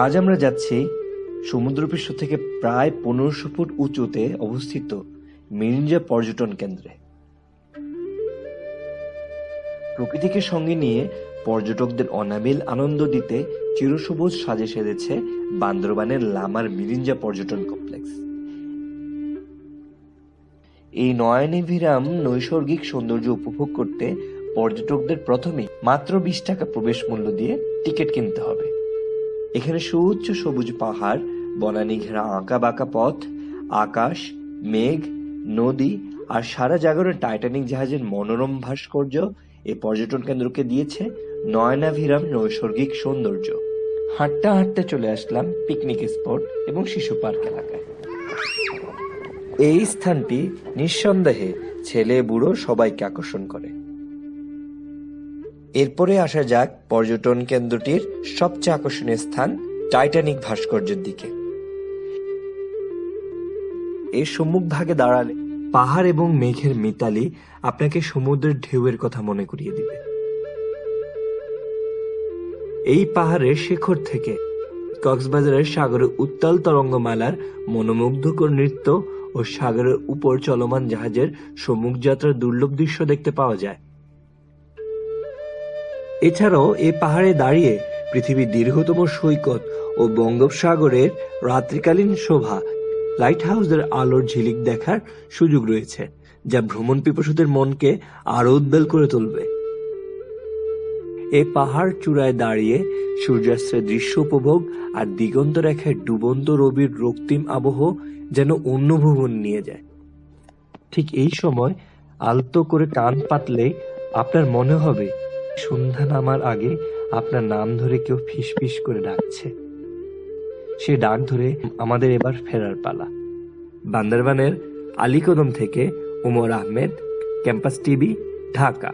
আজ আমরা যাচ্ছি সমুদ্রপৃষ্ঠ থেকে প্রায় 1500 ফুট উঁচুতে অবস্থিত মিরিঞ্জা পর্যটন কেন্দ্রে। প্রকৃতিকে সঙ্গে নিয়ে পর্যটকদের অনাবিল আনন্দ দিতে চিরসবুজ সাজে সেজেছে বান্দরবানের লামার মিরিঞ্জা পর্যটন কমপ্লেক্স। এই নয়নাভিরাম নৈসর্গিক সৌন্দর্য উপভোগ করতে পর্যটকদের প্রথমেই মাত্র 20 টাকা প্রবেশ মূল্য দিয়ে টিকিট কিনতে হবে। এখানে সুউচ্চ সবুজ পাহাড়, বনানী ঘেরা আঁকা বাঁকা পথ, আকাশ, মেঘ, নদী আর সারা জাগরের টাইটানিক জাহাজের মনোরম ভাস্কর্য এই পর্যটন কেন্দ্রকে দিয়েছে নয়নাভিরাম নৈসর্গিক সৌন্দর্য। হাঁটতে হাঁটতে চলে আসলাম পিকনিক স্পট এবং শিশু পার্ক এলাকায়। এই স্থানটি নিঃসন্দেহে ছেলে বুড়ো সবাইকে আকর্ষণ করে। এরপরে আসা যাক পর্যটন কেন্দ্রটির সবচেয়ে আকর্ষণীয় স্থান টাইটানিক ভাস্কর্যের দিকে। এর সম্মুখ ভাগে দাঁড়ালে পাহাড় এবং মেঘের মিতালি আপনাকে সমুদ্রের ঢেউয়ের কথা মনে করিয়ে দিবে। এই পাহাড়ের শিখর থেকে কক্সবাজারের সাগরের উত্তাল তরঙ্গমালার মনোমুগ্ধকর নৃত্য ও সাগরের উপর চলমান জাহাজের সম্মুখ যাত্রার দুর্লভ দৃশ্য দেখতে পাওয়া যায়। এছাড়াও এই পাহাড়ে দাঁড়িয়ে পৃথিবীর দীর্ঘতম সৈকত ও বঙ্গোপসাগরের রাত্রিকালীন শোভা, লাইট হাউসের আলোর ঝিলিক দেখার সুযোগ রয়েছে, যা ভ্রমণ পিপাসুদের মনকে আরো উদ্বেল করে তুলবে। এই পাহাড় চূড়ায় দাঁড়িয়ে সূর্যাস্তের দৃশ্য উপভোগ আর দিগন্ত রেখায় ডুবন্ত রবির রক্তিম আবহ যেন অন্য ভুবন নিয়ে যায়। ঠিক এই সময় আলতো করে কান পাতলেই আপনার মনে হবে সন্ধ্যা নামার আগে আপনার নাম ধরে কেউ ফিস ফিস করে ডাকছে। সে ডাক ধরে আমাদের এবার ফেরার পালা। বান্দরবানের আলীকদম থেকে ওমর আহমেদ, ক্যাম্পাস টিভি, ঢাকা।